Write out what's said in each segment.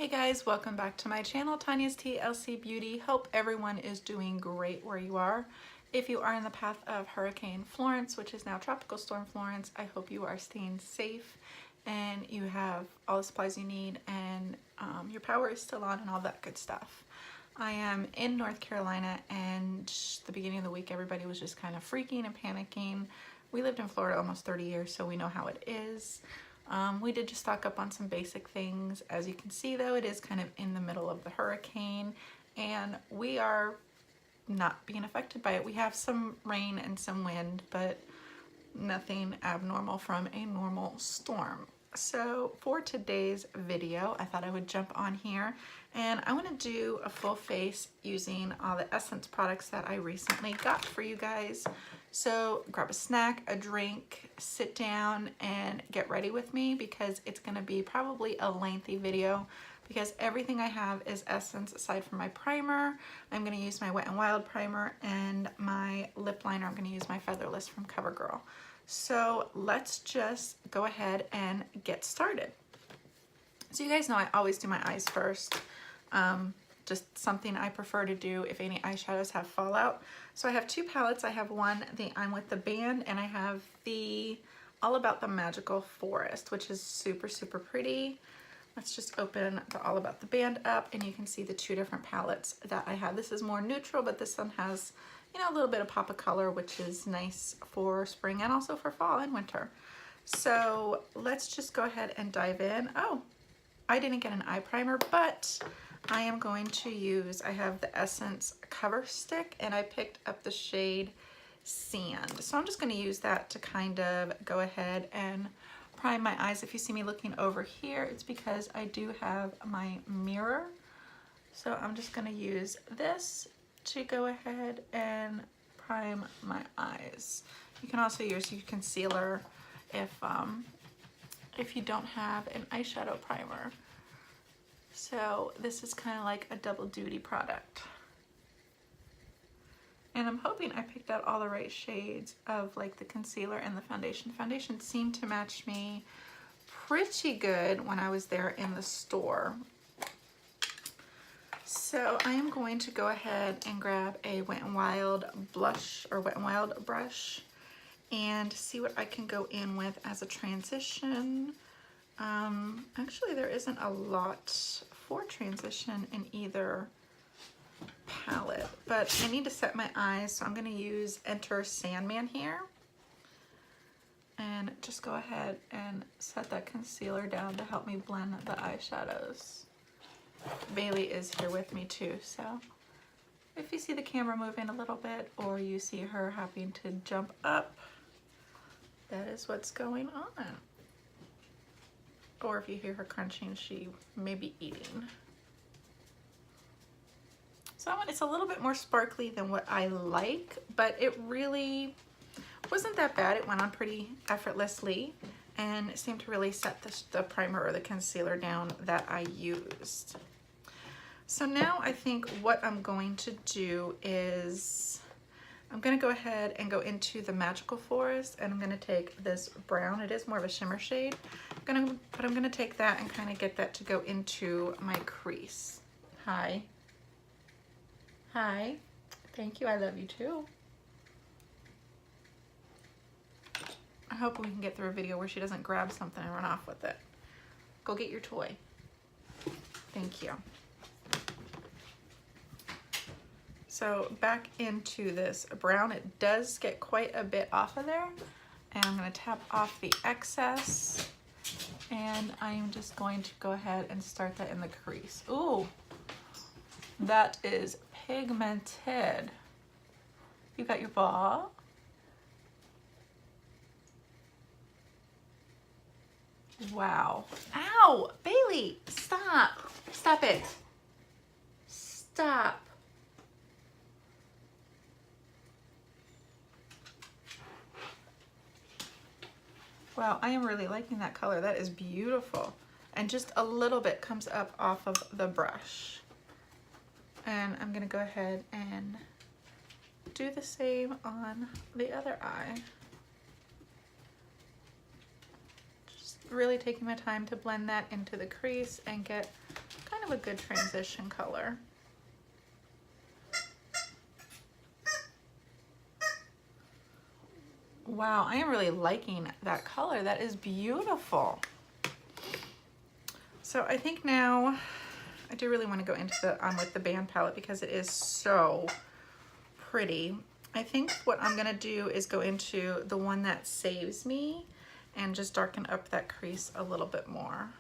Hey guys, welcome back to my channel, Tanya's TLC Beauty. Hope everyone is doing great where you are. If you are in the path of Hurricane Florence, which is now Tropical Storm Florence, I hope you are staying safe and you have all the supplies you need and your power is still on and all that good stuff. I am in North Carolina and the beginning of the week everybody was just kind of freaking and panicking. We lived in Florida almost 30 years, so we know how it is. We did just stock up on some basic things. As you can see though, it is kind of in the middle of the hurricane and we are not being affected by it. We have some rain and some wind, but nothing abnormal from a normal storm. So for today's video, I thought I would jump on here and I want to do a full face using all the Essence products that I recently got for you guys. So grab a snack, a drink, sit down and get ready with me because it's going to be probably a lengthy video because everything I have is Essence aside from my primer. I'm going to use my Wet n Wild primer and my lip liner. I'm going to use my Featherless from CoverGirl. So let's just go ahead and get started. So you guys know I always do my eyes first. Just something I prefer to do if any eyeshadows have fallout. So I have two palettes. I have one, the I'm with the band, and I have the All About the Magical Forest, which is super, super pretty. Let's just open the All About the Band up and you can see the two different palettes that I have. This is more neutral, but this one has, you know, a little bit of pop of color, which is nice for spring and also for fall and winter. So let's just go ahead and dive in. Oh, I didn't get an eye primer, but I am going to use, I have the Essence Cover Stick and I picked up the shade Sand. So I'm just going to use that to kind of go ahead and prime my eyes. If you see me looking over here, it's because I do have my mirror. So I'm just going to use this to go ahead and prime my eyes. You can also use your concealer if you don't have an eyeshadow primer. So this is kind of like a double duty product. And I'm hoping I picked out all the right shades of like the concealer and the foundation. Foundation seemed to match me pretty good when I was there in the store. So I am going to go ahead and grab a Wet n Wild blush or Wet n Wild brush and see what I can go in with as a transition. Actually, there isn't a lot for transition in either palette, but I need to set my eyes, so I'm going to use Enter Sandman here and just go ahead and set that concealer down to help me blend the eyeshadows. Bailey is here with me too, so if you see the camera moving a little bit or you see her having to jump up, that is what's going on. Or if you hear her crunching, she may be eating. So it's a little bit more sparkly than what I like, but it really wasn't that bad. It went on pretty effortlessly and it seemed to really set the primer or the concealer down that I used. So now I think what I'm going to do is I'm going to go ahead and go into the Magical Forest and I'm going to take this brown. It is more of a shimmer shade. But I'm going to take that and kind of get that to go into my crease. Hi. Hi. Thank you. I love you too. I hope we can get through a video where she doesn't grab something and run off with it. Go get your toy. Thank you. So back into this brown, it does get quite a bit off of there. And I'm going to tap off the excess. And I'm just going to go ahead and start that in the crease. Ooh, that is pigmented. You got your ball. Wow. Ow, Bailey, stop. Stop it. Stop. Wow, I am really liking that color. That is beautiful. And just a little bit comes up off of the brush. And I'm gonna go ahead and do the same on the other eye. Just really taking my time to blend that into the crease and get kind of a good transition color. Wow, I am really liking that color. That is beautiful. So I think now I do really want to go into the with the band palette because it is so pretty. I think what I'm gonna do is go into the one that saves me and just darken up that crease a little bit more.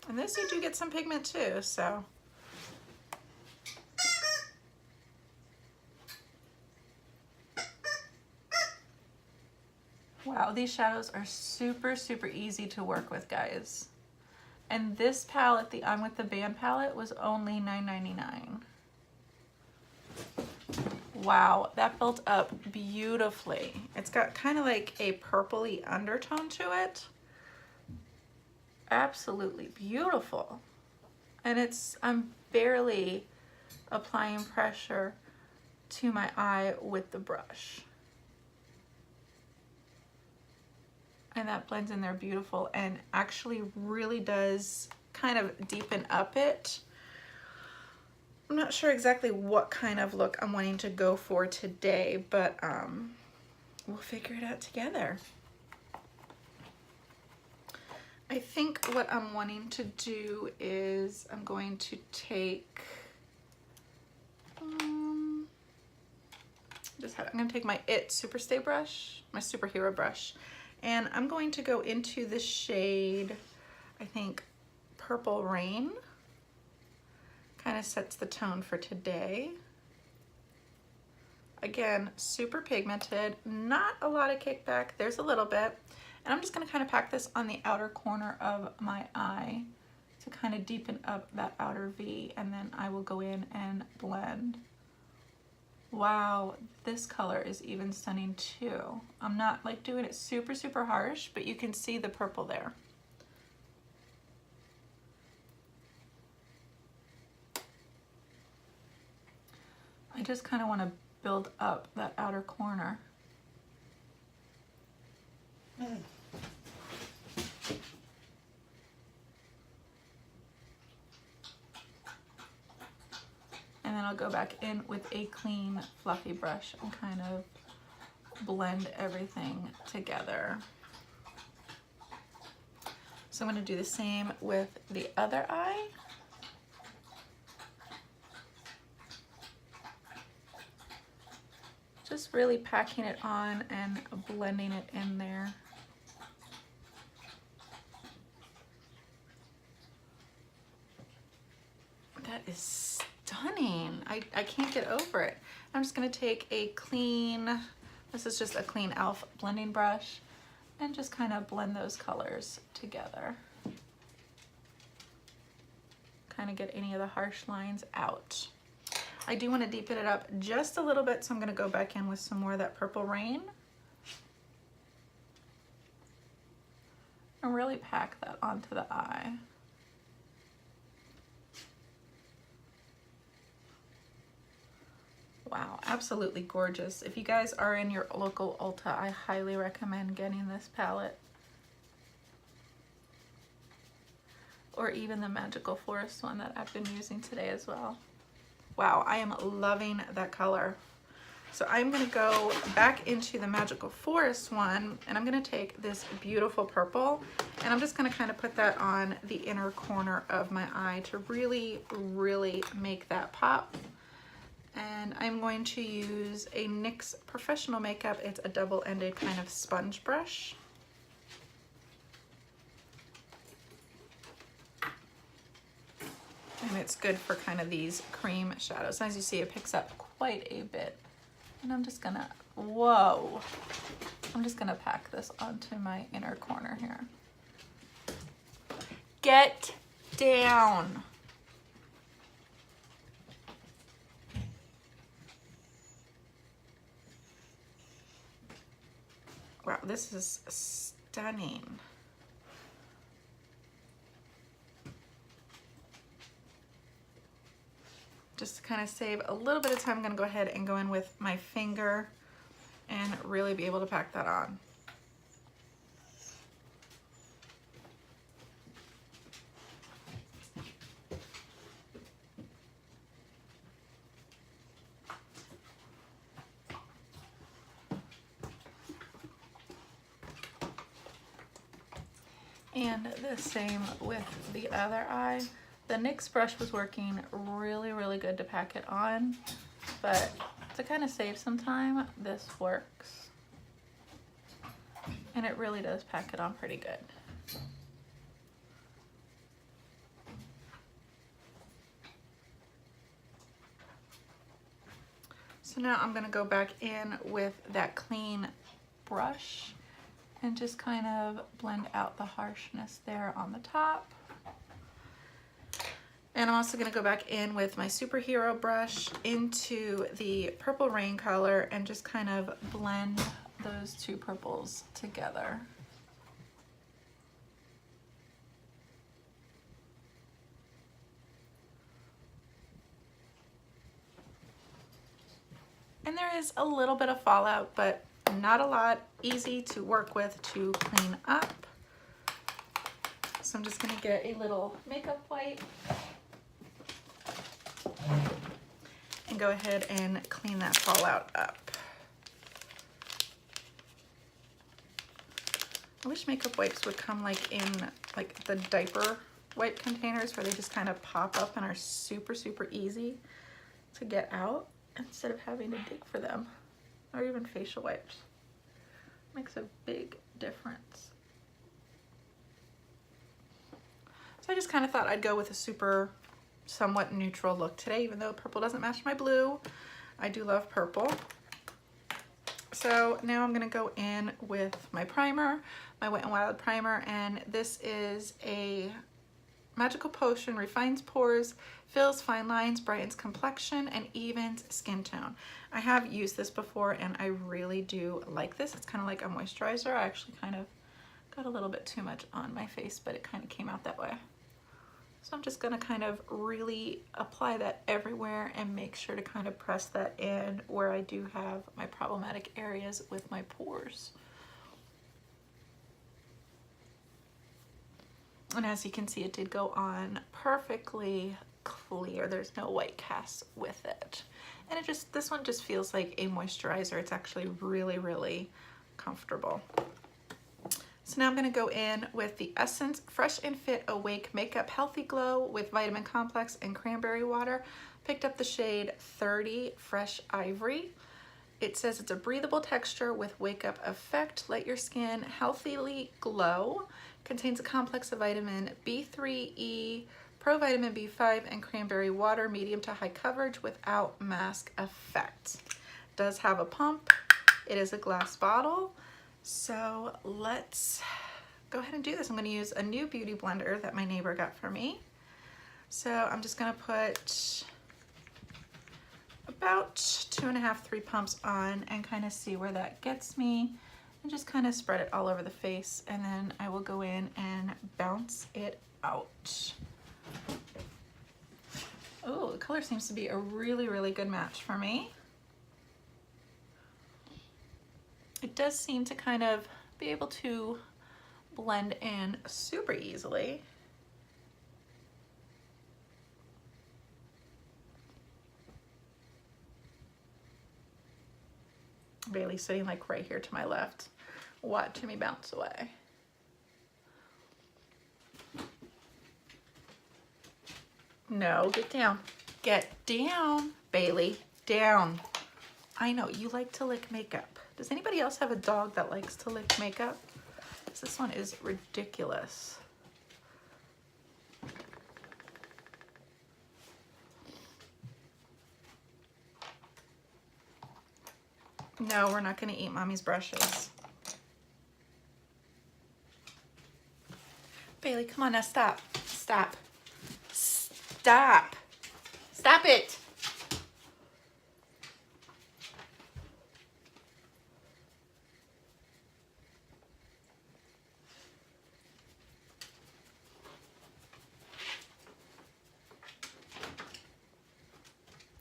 And this you do get some pigment too, so. Wow, these shadows are super, super easy to work with, guys. And this palette, the On With The Band palette, was only $9.99. Wow, that built up beautifully. It's got kind of like a purpley undertone to it. Absolutely beautiful. And I'm barely applying pressure to my eye with the brush. And that blends in there beautiful and actually really does kind of deepen up it. I'm not sure exactly what kind of look I'm wanting to go for today, but we'll figure it out together. I think what I'm wanting to do is I'm going to take, I'm going to take my IT Superstay brush, my superhero brush, and I'm going to go into the shade, I think, Purple Rain. Kind of sets the tone for today. Again, super pigmented, not a lot of kickback. There's a little bit. And I'm just gonna kind of pack this on the outer corner of my eye to kind of deepen up that outer V, and then I will go in and blend. Wow, this color is even stunning too. I'm not like doing it super, super harsh, but you can see the purple there. I just kind of want to build up that outer corner. And then I'll go back in with a clean, fluffy brush and kind of blend everything together. So I'm going to do the same with the other eye. Just really packing it on and blending it in there. That is stunning. I can't get over it. I'm just gonna take a clean, this is just a clean e.l.f. blending brush, and just kind of blend those colors together. Kind of get any of the harsh lines out. I do want to deepen it up just a little bit, so I'm going to go back in with some more of that Purple Rain. And really pack that onto the eye. Wow, absolutely gorgeous. If you guys are in your local Ulta, I highly recommend getting this palette. Or even the Magical Forest one that I've been using today as well. Wow, I am loving that color. So I'm gonna go back into the Magical Forest one, and I'm gonna take this beautiful purple, and I'm just gonna kind of put that on the inner corner of my eye to really, really make that pop. And I'm going to use a NYX Professional Makeup. It's a double-ended kind of sponge brush. And it's good for kind of these cream shadows. As you see, it picks up quite a bit. And I'm just gonna, whoa. I'm just gonna pack this onto my inner corner here. Get down. Wow, this is stunning. Just to kind of save a little bit of time, I'm gonna go ahead and go in with my finger and really be able to pack that on. And the same with the other eye. The NYX brush was working really good to pack it on, but to kind of save some time, this works. And it really does pack it on pretty good. So now I'm gonna go back in with that clean brush and just kind of blend out the harshness there on the top. And I'm also gonna go back in with my Superhero brush into the Purple Rain color and just kind of blend those two purples together. And there is a little bit of fallout, but not a lot. Easy to work with to clean up. So I'm just gonna get a little makeup wipe and go ahead and clean that fallout up. I wish makeup wipes would come like in like the diaper wipe containers where they just kind of pop up and are super easy to get out instead of having to dig for them, or even facial wipes. Makes a big difference. So I just kind of thought I'd go with a super somewhat neutral look today, even though purple doesn't match my blue. I do love purple. So now I'm gonna go in with my primer, my Wet n Wild primer, and this is a Magical Potion Refines Pores, Fills Fine Lines, Brightens Complexion, and Evens Skin Tone. I have used this before and I really do like this. It's kind of like a moisturizer. I actually kind of got a little bit too much on my face, but it kind of came out that way. So I'm just gonna kind of really apply that everywhere and make sure to kind of press that in where I do have my problematic areas with my pores. And as you can see, it did go on perfectly clear. There's no white cast with it. And it just, this one just feels like a moisturizer. It's actually really comfortable. So now I'm gonna go in with the Essence Fresh and Fit Awake Makeup Healthy Glow with Vitamin Complex and Cranberry Water. Picked up the shade 30 Fresh Ivory. It says it's a breathable texture with wake up effect. Let your skin healthily glow. Contains a complex of vitamin B3, provitamin B5, and cranberry water, medium to high coverage without mask effect. Does have a pump. It is a glass bottle. So let's go ahead and do this. I'm going to use a new beauty blender that my neighbor got for me. So I'm just going to put about 2.5, 3 pumps on and kind of see where that gets me. And just kind of spread it all over the face, and then I will go in and bounce it out. Oh, the color seems to be a really good match for me. It does seem to kind of be able to blend in super easily. Bailey's sitting like right here to my left, watching me bounce away. No, get down. Get down, Bailey, down. I know, you like to lick makeup. Does anybody else have a dog that likes to lick makeup? This one is ridiculous. No, we're not gonna eat mommy's brushes. Bailey, come on now, stop. Stop. Stop. Stop it.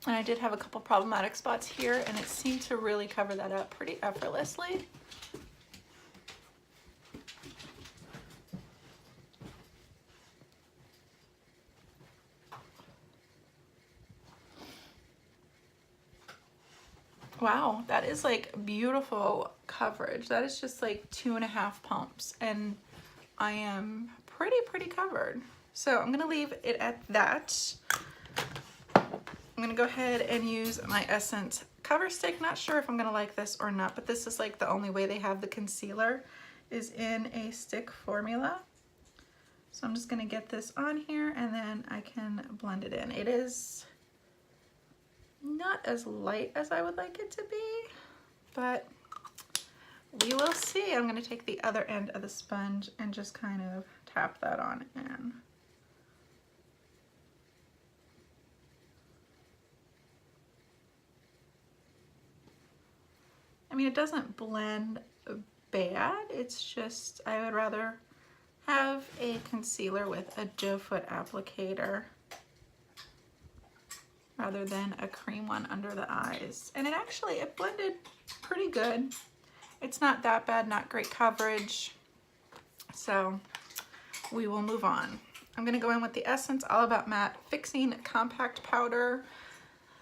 And I did have a couple problematic spots here, and it seemed to really cover that up pretty effortlessly. Wow, that is like beautiful coverage. That is just like 2.5 pumps. And I am pretty covered. So I'm gonna leave it at that. I'm gonna go ahead and use my Essence Cover Stick. Not sure if I'm gonna like this or not, but this is like the only way they have the concealer is in a stick formula. So I'm just gonna get this on here and then I can blend it in. It is not as light as I would like it to be, but we will see. I'm gonna take the other end of the sponge and just kind of tap that on in. I mean, it doesn't blend bad. It's just, I would rather have a concealer with a doe foot applicator rather than a cream one under the eyes. And it blended pretty good. It's not that bad, not great coverage. So we will move on. I'm gonna go in with the Essence All About Matte Fixing Compact Powder.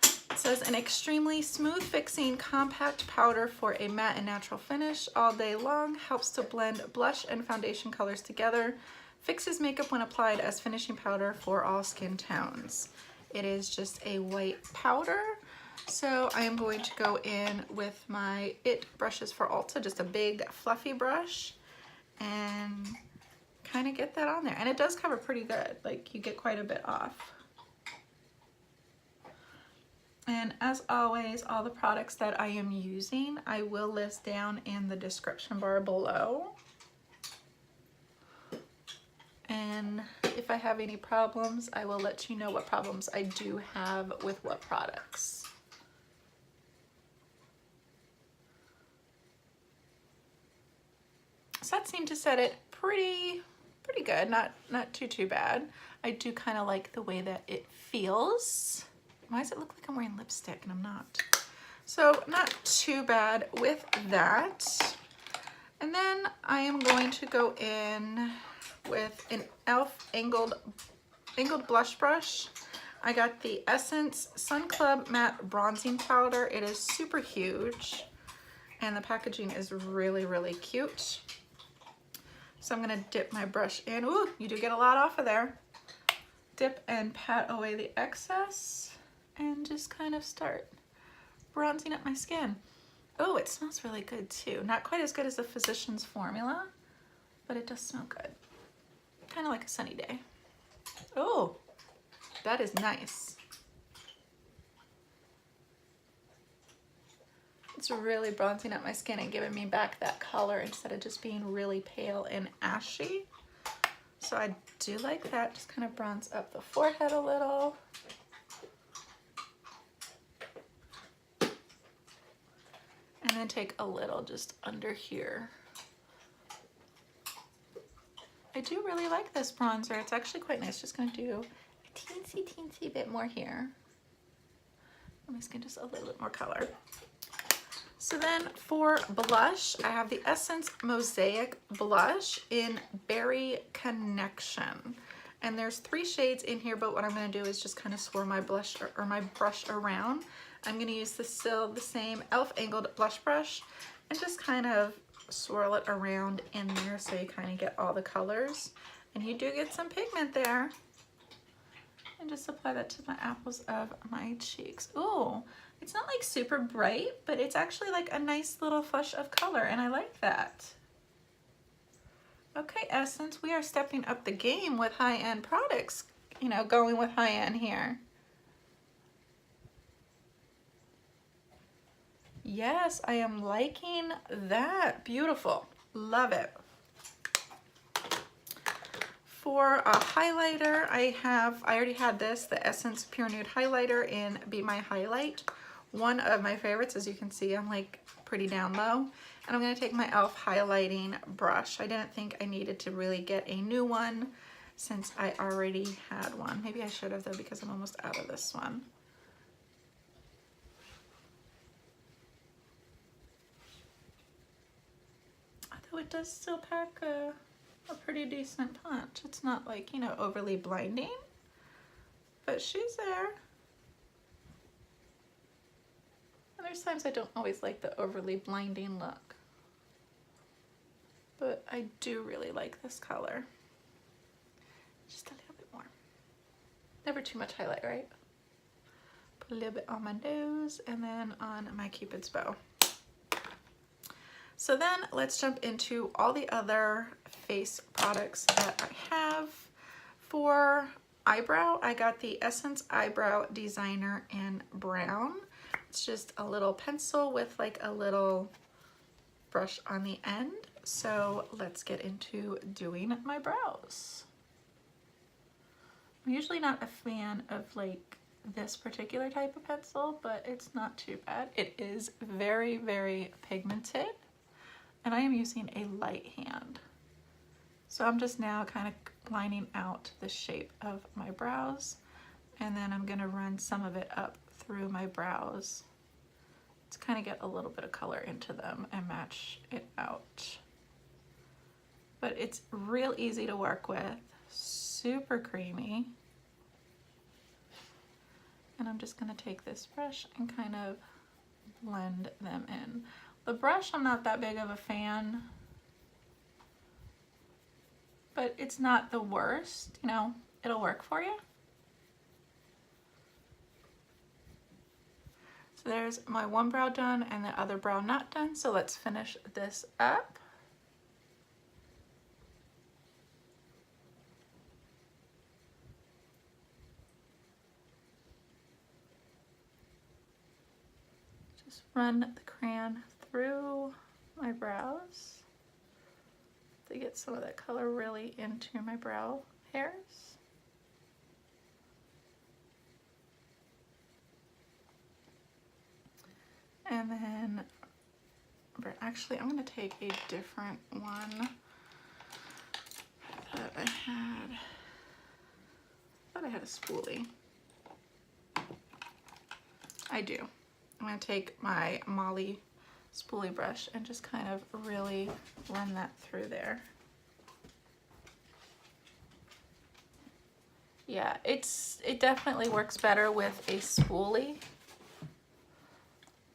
It says an extremely smooth fixing compact powder for a matte and natural finish all day long, helps to blend blush and foundation colors together, fixes makeup when applied as finishing powder for all skin tones. It is just a white powder. So I am going to go in with my It brushes for Ulta, just a big fluffy brush, and kind of get that on there. And it does cover pretty good, like you get quite a bit off. And as always, all the products that I am using, I will list down in the description bar below. And if I have any problems, I will let you know what problems I do have with what products. So that seemed to set it pretty good, not too bad. I do kind of like the way that it feels. Why does it look like I'm wearing lipstick and I'm not? So not too bad with that. And then I am going to go in with an e.l.f. angled blush brush. I got the Essence Sun Club Matte Bronzing Powder. It is super huge and the packaging is really cute. So I'm gonna dip my brush in. Ooh, you do get a lot off of there. Dip and pat away the excess and just kind of start bronzing up my skin. Oh, it smells really good too. Not quite as good as the Physicians Formula, but it does smell good. Kind of like a sunny day. Oh, that is nice. It's really bronzing up my skin and giving me back that color instead of just being really pale and ashy. So I do like that. Just kind of bronze up the forehead a little. And then take a little just under here. I do really like this bronzer. It's actually quite nice. Just gonna do a teensy bit more here. My skin just a little bit more color. So then for blush, I have the Essence Mosaic blush in Berry Connection. And there's 3 shades in here, but what I'm gonna do is just kind of swirl my blush or my brush around. I'm gonna use the same e.l.f. angled blush brush and just kind of swirl it around in there so you kind of get all the colors. And you do get some pigment there. And just apply that to my apples of my cheeks. Ooh, it's not like super bright, but it's actually like a nice little flush of color and I like that. Okay, Essence, we are stepping up the game with high-end products, you know, going with high-end here. Yes, I am liking that. Beautiful. Love it. For a highlighter, I already had this, the Essence Pure Nude Highlighter in Be My Highlight. One of my favorites, as you can see, I'm like pretty down low. And I'm gonna take my e.l.f. highlighting brush. I didn't think I needed to really get a new one since I already had one. Maybe I should have though, because I'm almost out of this one. Although it does still pack a pretty decent punch. It's not like, you know, overly blinding, but she's there. And there's times I don't always like the overly blinding look. but I do really like this color. Just a little bit more. Never too much highlight, right? Put a little bit on my nose and then on my Cupid's bow. So then let's jump into all the other face products that I have. For eyebrow, I got the Essence Eyebrow Designer in brown. It's just a little pencil with like a little brush on the end. So let's get into doing my brows. I'm usually not a fan of like this particular type of pencil, but it's not too bad. It is very, very pigmented, and I am using a light hand. So I'm just now kind of lining out the shape of my brows, and then I'm gonna run some of it up through my brows to kind of get a little bit of color into them and match it out. But it's real easy to work with, super creamy. And I'm just gonna take this brush and kind of blend them in. The brush, I'm not that big of a fan, but it's not the worst, you know, it'll work for you. So there's my one brow done and the other brow not done. So let's finish this up. Just run the crayon through my brows to get some of that color really into my brow hairs. And then, actually I'm gonna take a different one that I thought I had a spoolie. I do. I'm gonna take my Molly spoolie brush and just kind of really run that through there. Yeah, it definitely works better with a spoolie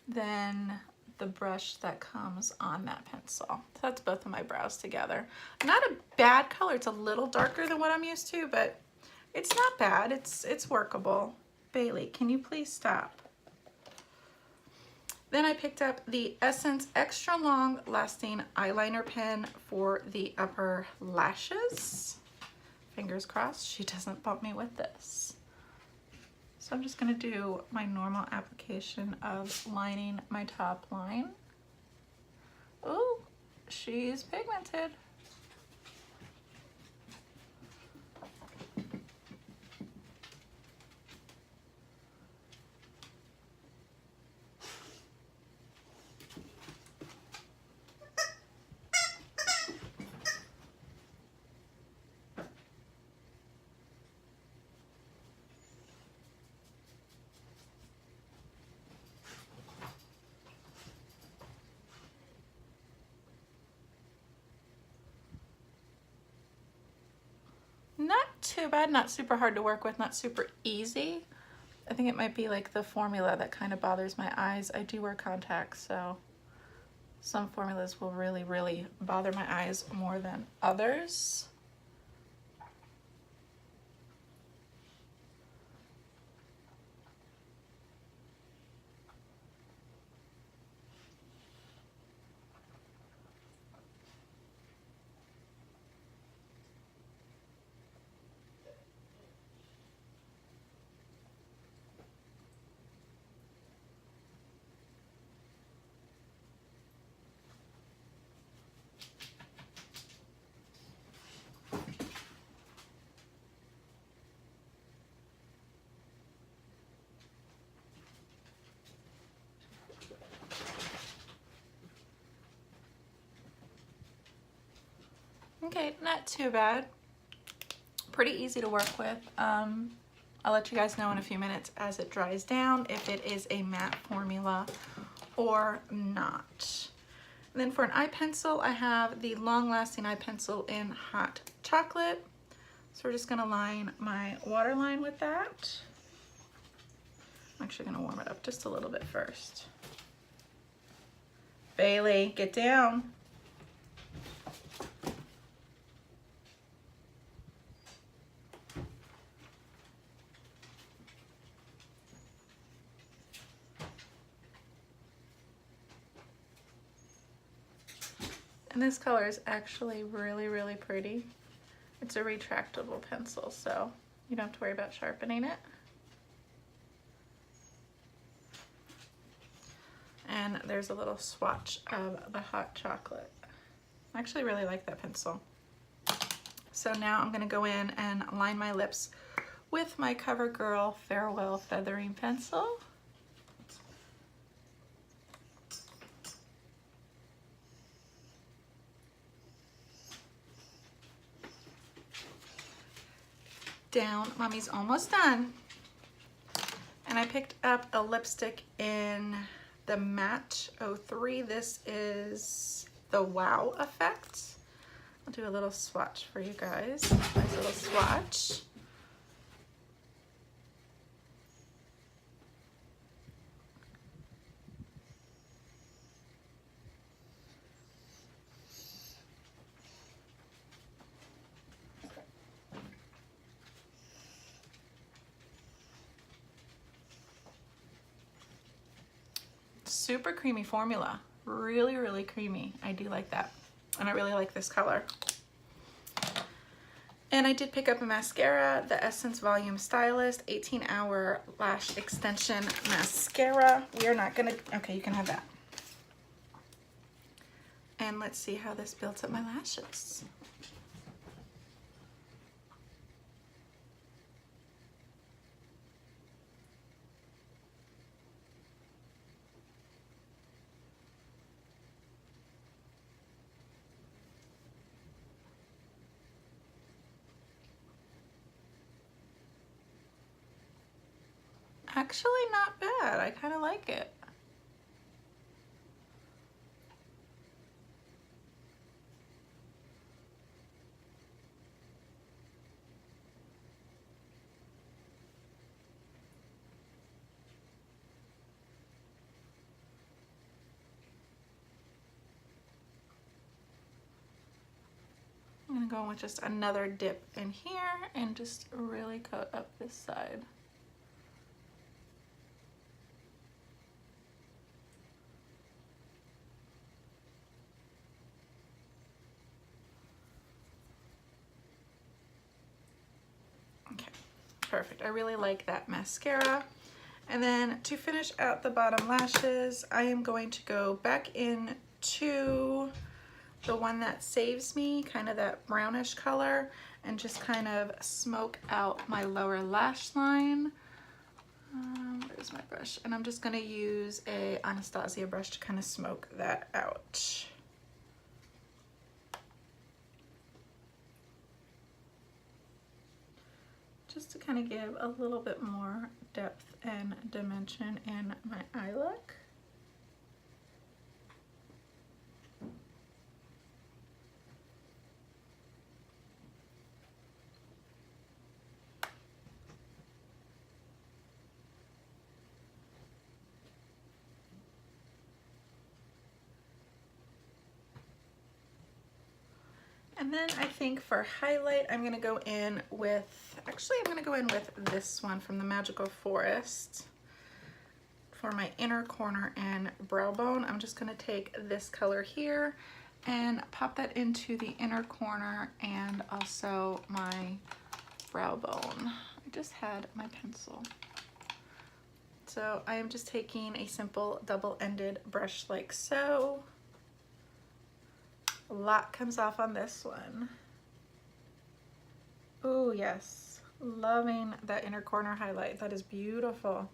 than the brush that comes on that pencil. So that's both of my brows together. Not a bad color, it's a little darker than what I'm used to, but it's not bad, it's workable. Bailey, can you please stop? Then I picked up the Essence Extra Long Lasting Eyeliner Pen for the upper lashes. Fingers crossed she doesn't bump me with this. So I'm just gonna do my normal application of lining my top line. Oh, she's pigmented. Not too bad, not super hard to work with, not super easy. I think it might be like the formula that kind of bothers my eyes. I do wear contacts, so some formulas will really, really bother my eyes more than others. Okay, not too bad. Pretty easy to work with. I'll let you guys know in a few minutes as it dries down if it is a matte formula or not. And then for an eye pencil, I have the Long Lasting Eye Pencil in Hot Chocolate. So we're just gonna line my waterline with that. I'm actually gonna warm it up just a little bit first. Bailey, get down. And this color is actually really, really pretty. It's a retractable pencil, so you don't have to worry about sharpening it. And there's a little swatch of the hot chocolate. I actually really like that pencil. So now I'm gonna go in and line my lips with my CoverGirl Farewell Feathering Pencil. Down, mommy's almost done. And I picked up a lipstick in the Matte 03. This is the Wow Effect. I'll do a little swatch for you guys. Nice little swatch. Super creamy formula, really, really creamy. I do like that. And I really like this color. And I did pick up a mascara, the Essence Volume Stylist 18-hour lash extension mascara. We are not gonna, okay, you can have that. And let's see how this builds up my lashes. Actually not bad. I kind of like it. I'm gonna go in with just another dip in here and just really coat up this side. Okay, perfect. I really like that mascara. And then to finish out the bottom lashes, I am going to go back into the one that saves me, kind of that brownish color, and just kind of smoke out my lower lash line. Where's my brush? And I'm just gonna use a Anastasia brush to kind of smoke that out. Just to kind of give a little bit more depth and dimension in my eye look. And then I think for highlight, I'm gonna go in with, actually I'm gonna go in with this one from the Magical Forest for my inner corner and brow bone. I'm just gonna take this color here and pop that into the inner corner and also my brow bone. I just had my pencil. So I am just taking a simple double-ended brush like so. A lot comes off on this one. Oh yes, loving that inner corner highlight. That is beautiful.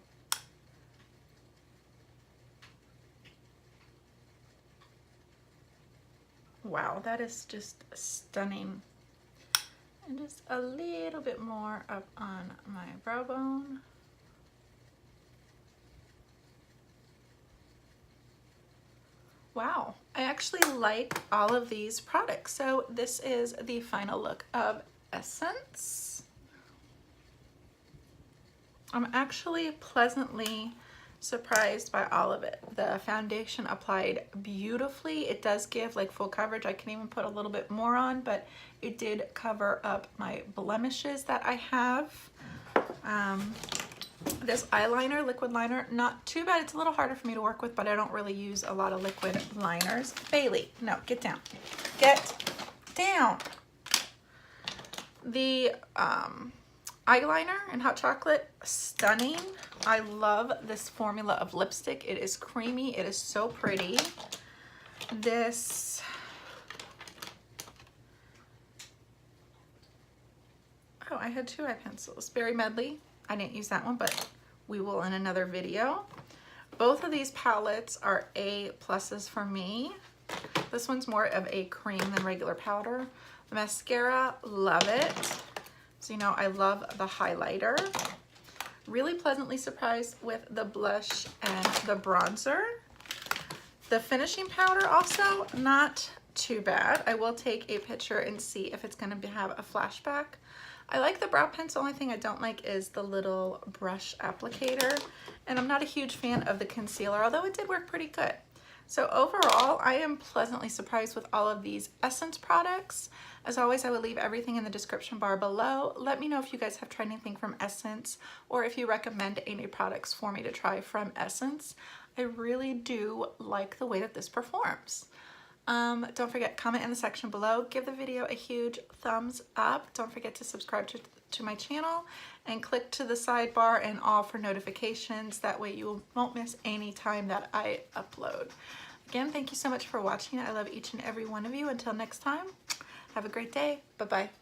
Wow, that is just stunning. And just a little bit more up on my brow bone. Wow, I actually like all of these products. So this is the final look of Essence. I'm actually pleasantly surprised by all of it. The foundation applied beautifully. It does give like full coverage. I can even put a little bit more on, but it did cover up my blemishes that I have. This eyeliner, liquid liner, not too bad. It's a little harder for me to work with, but I don't really use a lot of liquid liners. Bailey, no, get down. Get down. The eyeliner in Hot Chocolate, stunning. I love this formula of lipstick. It is creamy. It is so pretty. This, oh, I had two eye pencils. Berry Medley. I didn't use that one, but we will in another video. Both of these palettes are A pluses for me. This one's more of a cream than regular powder. The mascara, love it. So you know I love the highlighter. Really pleasantly surprised with the blush and the bronzer. The finishing powder also not too bad. I will take a picture and see if it's going to have a flashback. I like the brow pencil. Only thing I don't like is the little brush applicator. And I'm not a huge fan of the concealer, although it did work pretty good. So overall, I am pleasantly surprised with all of these Essence products. As always, I will leave everything in the description bar below. Let me know if you guys have tried anything from Essence or if you recommend any products for me to try from Essence. I really do like the way that this performs. Don't forget, comment in the section below. Give the video a huge thumbs up. Don't forget to subscribe to my channel and click to the sidebar and all for notifications. That way you won't miss any time that I upload. Again, thank you so much for watching. I love each and every one of you. Until next time, have a great day. Bye-bye.